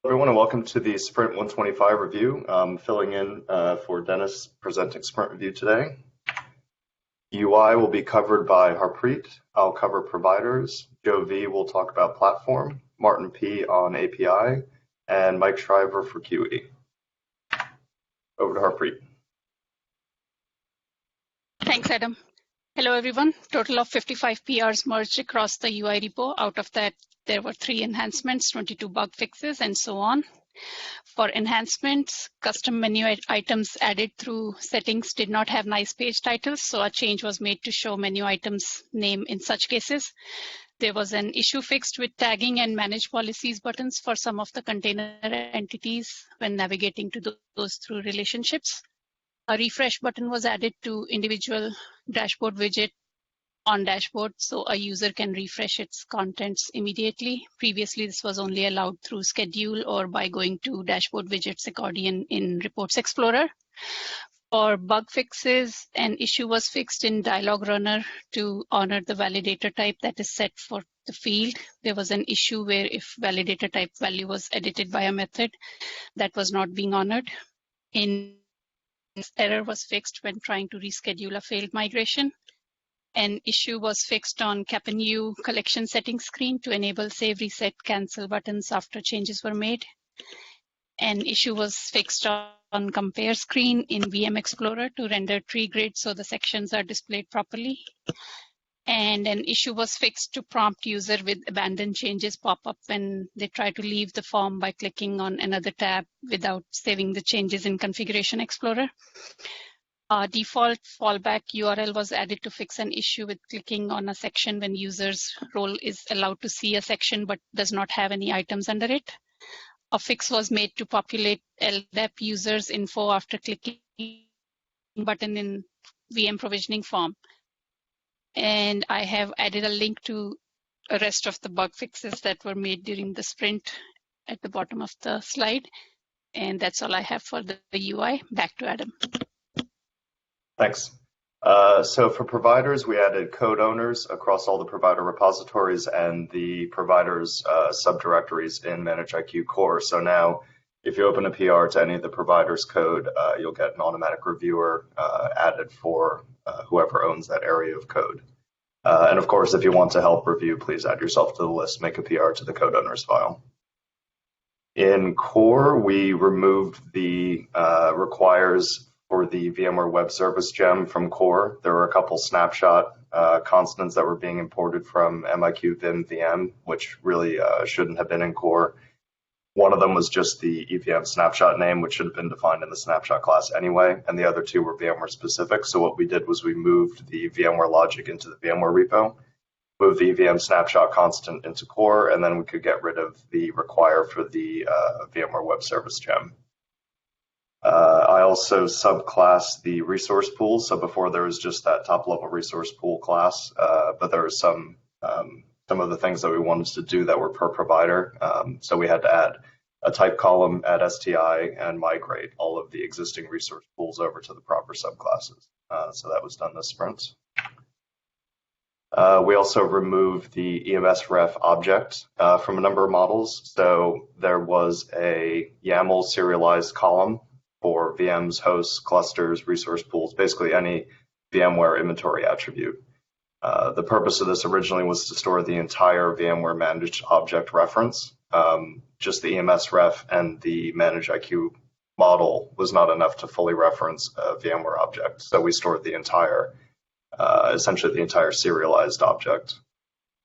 Everyone, and welcome to the Sprint 125 review. Filling in for Dennis presenting Sprint review today. UI will be covered by Harpreet. I'll cover providers. Joe V will talk about platform. Martin P on API, and Mike Shriver for QE. Over to Harpreet. Thanks, Adam. Hello, everyone. Total of 55 PRs merged across the UI repo. Out of that, there were 3 enhancements, 22 bug fixes, and so on. For enhancements, custom menu items added through settings did not have nice page titles, so a change was made to show menu items name in such cases. There was an issue fixed with tagging and manage policies buttons for some of the container entities when navigating to those through relationships. A refresh button was added to individual dashboard widget on dashboard, so a user can refresh its contents immediately. Previously, this was only allowed through schedule or by going to dashboard widgets accordion in Reports Explorer. For bug fixes, an issue was fixed in dialog runner to honor the validator type that is set for the field. There was an issue where if validator type value was edited by a method, that was not being honored. Error was fixed when trying to reschedule a failed migration. An issue was fixed on CAPNU collection settings screen to enable save, reset, cancel buttons after changes were made. An issue was fixed on compare screen in VM Explorer to render tree grid so the sections are displayed properly. And an issue was fixed to prompt user with abandoned changes pop up when they try to leave the form by clicking on another tab without saving the changes in Configuration Explorer. Default fallback URL was added to fix an issue with clicking on a section when user's role is allowed to see a section but does not have any items under it. A fix was made to populate LDAP users info after clicking button in VM provisioning form. And I have added a link to the rest of the bug fixes that were made during the sprint at the bottom of the slide. And that's all I have for the UI. Back to Adam. Thanks. So for providers, we added code owners across all the provider repositories and the providers' subdirectories in ManageIQ Core. So now, if you open a PR to any of the providers' code, you'll get an automatic reviewer added for whoever owns that area of code. And of course, if you want to help review, please add yourself to the list, make a PR to the code owners file. In Core, we removed the requires for the VMware Web Service gem from Core. There were a couple snapshot constants that were being imported from MIQ Vim VM, which really shouldn't have been in Core. One of them was just the EVM snapshot name, which should have been defined in the snapshot class anyway, and the other 2 were VMware specific. So what we did was we moved the VMware logic into the VMware repo, moved the EVM snapshot constant into Core, and then we could get rid of the require for the VMware Web Service gem. I also subclassed the resource pool. So before there was just that top level resource pool class, but there was some of the things that we wanted to do that were per provider. So we had to add a type column, add STI, and migrate all of the existing resource pools over to the proper subclasses. So that was done this sprint. We also removed the EMS ref object from a number of models. So there was a YAML serialized column for VMs, hosts, clusters, resource pools, basically any VMware inventory attribute. The purpose of this originally was to store the entire VMware managed object reference. Just the EMS ref and the ManageIQ model was not enough to fully reference a VMware object. So we stored the entire, essentially the entire serialized object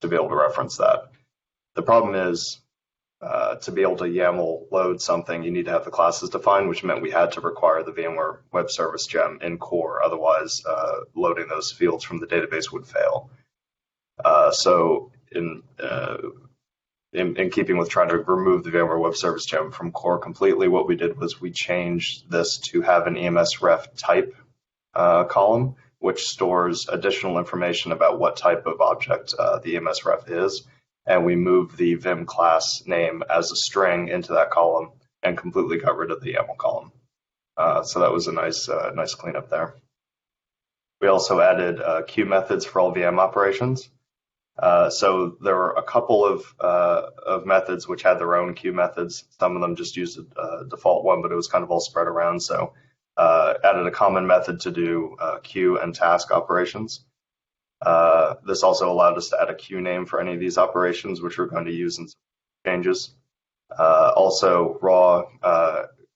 to be able to reference that. The problem is, to be able to YAML load something, you need to have the classes defined, which meant we had to require the VMware Web Service gem in Core. Otherwise, loading those fields from the database would fail. So in keeping with trying to remove the VMware Web Service gem from Core completely, what we did was we changed this to have an EMS ref type column, which stores additional information about what type of object the EMS ref is. And we moved the Vim class name as a string into that column and completely got rid of the YAML column. So that was a nice cleanup there. We also added queue methods for all VM operations. So there were a couple of methods which had their own queue methods. Some of them just used a default one, but it was kind of all spread around. So added a common method to do queue and task operations. This also allowed us to add a queue name for any of these operations, which we're going to use in some changes. Also, raw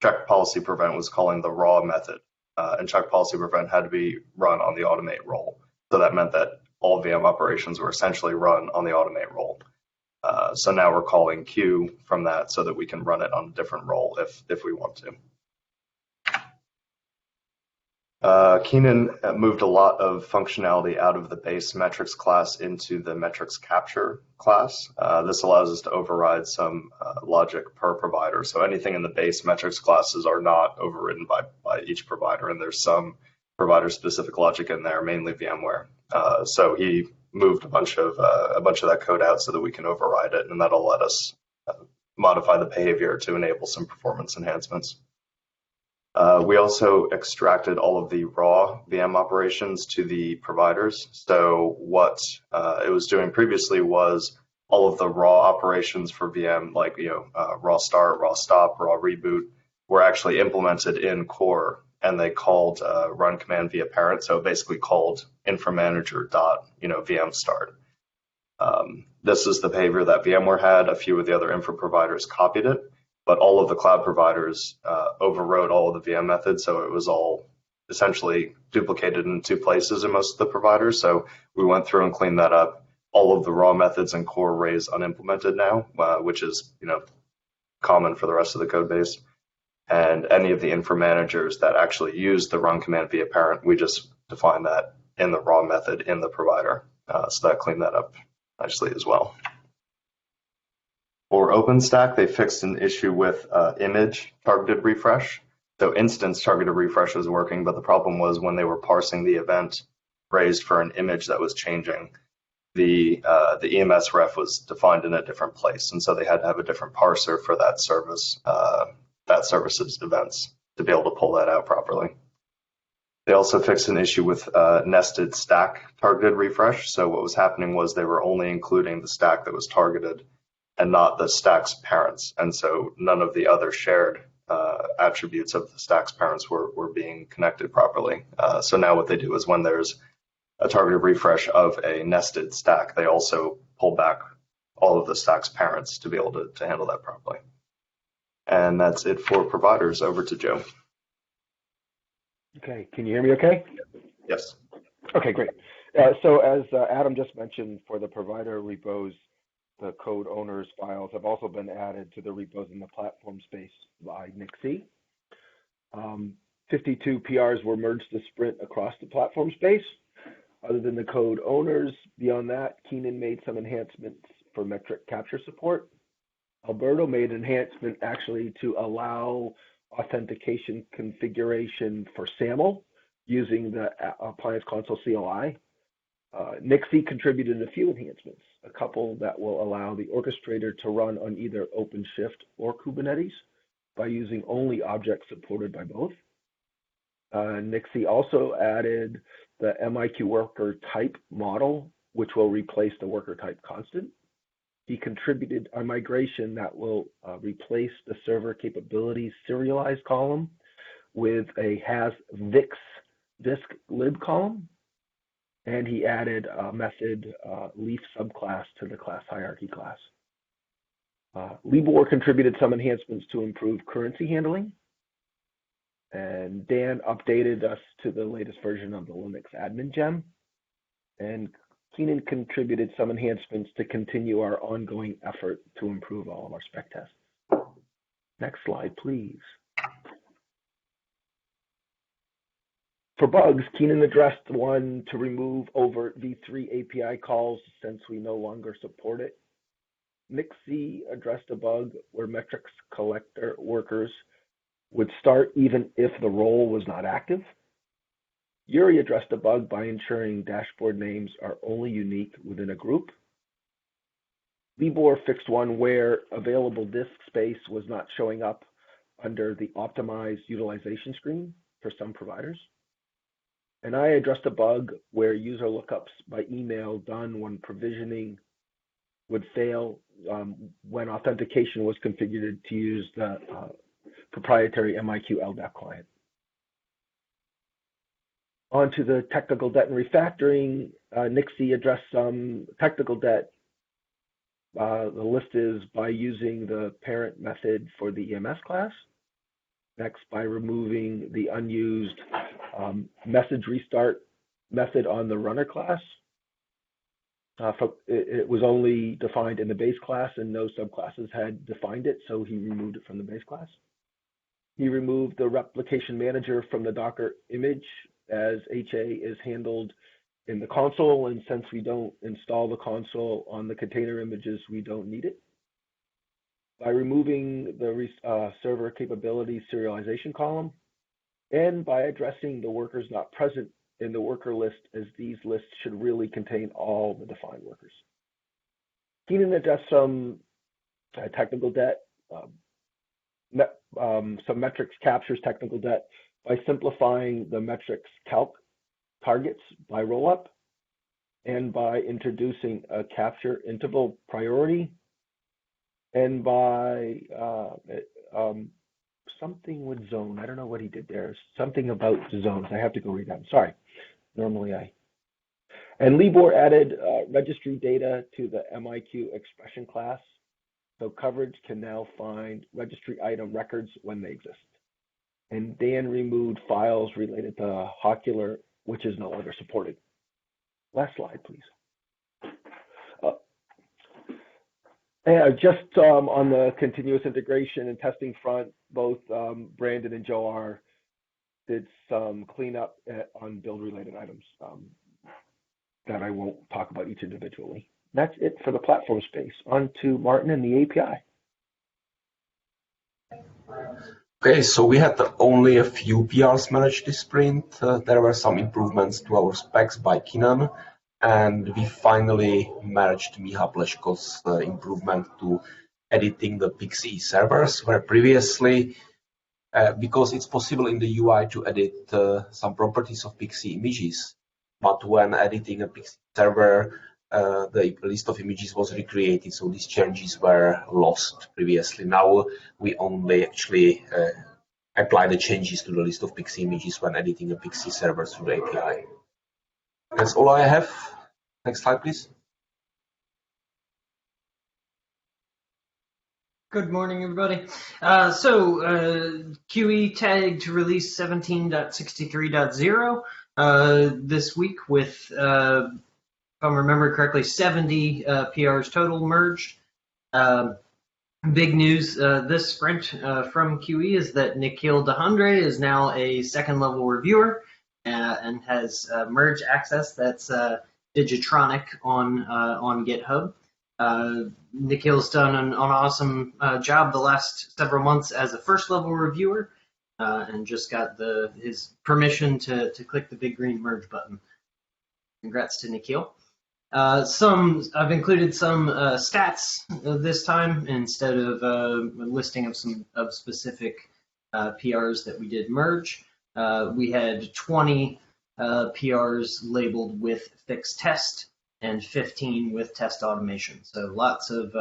check policy prevent was calling the raw method, and check policy prevent had to be run on the automate role. So that meant that all VM operations were essentially run on the automate role. So now we're calling queue from that so that we can run it on a different role if we want to. Keenan moved a lot of functionality out of the base metrics class into the metrics capture class. This allows us to override some logic per provider. So anything in the base metrics classes are not overridden by each provider, and there's some provider-specific logic in there, mainly VMware. So he moved a bunch of that code out so that we can override it, and that'll let us modify the behavior to enable some performance enhancements. We also extracted all of the raw VM operations to the providers. So what it was doing previously was all of the raw operations for VM, like raw start, raw stop, raw reboot, were actually implemented in core, and they called run command via parent. So basically called inframanager dot VM start. This is the behavior that VMware had. A few of the other infra providers copied it, but all of the cloud providers overrode all of the VM methods, so it was all essentially duplicated in two places in most of the providers. So we went through and cleaned that up. All of the raw methods in core arrays unimplemented now, which is common for the rest of the code base. And any of the infra managers that actually use the run command via parent, we just define that in the raw method in the provider. So that cleaned that up nicely as well. For OpenStack, they fixed an issue with image targeted refresh. So instance targeted refresh was working, but the problem was when they were parsing the event raised for an image that was changing, the EMS ref was defined in a different place, and so they had to have a different parser for that service, that service's events to be able to pull that out properly. They also fixed an issue with nested stack targeted refresh. So what was happening was they were only including the stack that was targeted and not the stack's parents. And so none of the other shared attributes of the stack's parents were being connected properly. So now what they do is when there's a targeted refresh of a nested stack, they also pull back all of the stack's parents to be able to handle that properly. And that's it for providers. Over to Joe. Okay, can you hear me okay? Yes. Okay, great. So as Adam just mentioned, for the provider repos, the code owners files have also been added to the repos in the platform space by Nixie. 52 PRs were merged to sprint across the platform space. Other than the code owners, beyond that, Keenan made some enhancements for metric capture support. Alberto made an enhancement actually to allow authentication configuration for SAML using the Appliance Console CLI. Nixie contributed a few enhancements, a couple that will allow the orchestrator to run on either OpenShift or Kubernetes by using only objects supported by both. Nixie also added the MIQ worker type model, which will replace the worker type constant. He contributed a migration that will replace the server capabilities serialized column with a has vix disk lib column. And he added a method leaf subclass to the class hierarchy class. Libor contributed some enhancements to improve currency handling. And Dan updated us to the latest version of the Linux admin gem. And Keenan contributed some enhancements to continue our ongoing effort to improve all of our spec tests. Next slide, please. For bugs, Keenan addressed one to remove over v3 API calls since we no longer support it. Nixie addressed a bug where metrics collector workers would start even if the role was not active. Yuri addressed a bug by ensuring dashboard names are only unique within a group. Libor fixed one where available disk space was not showing up under the optimized utilization screen for some providers. And I addressed a bug where user lookups by email done when provisioning would fail when authentication was configured to use the proprietary MIQ LDAP client. On to the technical debt and refactoring. Nixie addressed some technical debt. The list is by using the parent method for the EMS class. Next, by removing the unused message restart method on the runner class. It was only defined in the base class and no subclasses had defined it, so he removed it from the base class. He removed the replication manager from the Docker image as HA is handled in the console, and since we don't install the console on the container images, we don't need it. By removing the server capability serialization column, and by addressing the workers not present in the worker list, as these lists should really contain all the defined workers. Keenan addressed some technical debt, some metrics captures technical debt by simplifying the metrics calc targets by rollup and by introducing a capture interval priority and by something with zone. I don't know what he did there. Something about zones. I have to go read that. Sorry. Normally I. And Libor added registry data to the MIQ expression class. So coverage can now find registry item records when they exist. And Dan removed files related to Hocular, which is no longer supported. Last slide, please. Just on the continuous integration and testing front, both Brandon and Joe did some cleanup on build-related items that I won't talk about each individually. That's it for the platform space. On to Martin and the API. Okay, so we had only a few PRs managed this sprint. There were some improvements to our specs by Keenan, and we finally merged Miha Pleško's improvement to editing the PXE servers, where previously, because it's possible in the UI to edit some properties of PXE images, but when editing a PXE server, the list of images was recreated, so these changes were lost previously. Now we only actually apply the changes to the list of PXE images when editing a PXE server through the API. That's all I have. Next slide, please. Good morning, everybody. QE tagged release 17.63.0 this week with, if I remember correctly, 70 PRs total merged. Big news this sprint from QE is that Nikhil Dehandre is now a second-level reviewer and has merge access that's Digitronic on GitHub. Nikhil's done an awesome job the last several months as a first-level reviewer and just got his permission to click the big green merge button. Congrats to Nikhil. I've included some stats this time instead of a listing of some specific PRs that we did merge. We had 20 PRs labeled with fixed test and 15 with test automation. So lots of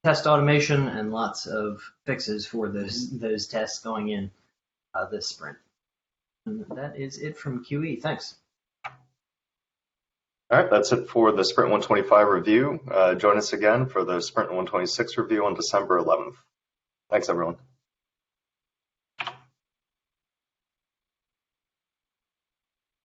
test automation and lots of fixes for those tests going in this sprint. And that is it from QE. Thanks. All right, that's it for the Sprint 125 review. Join us again for the Sprint 126 review on December 11th. Thanks, everyone.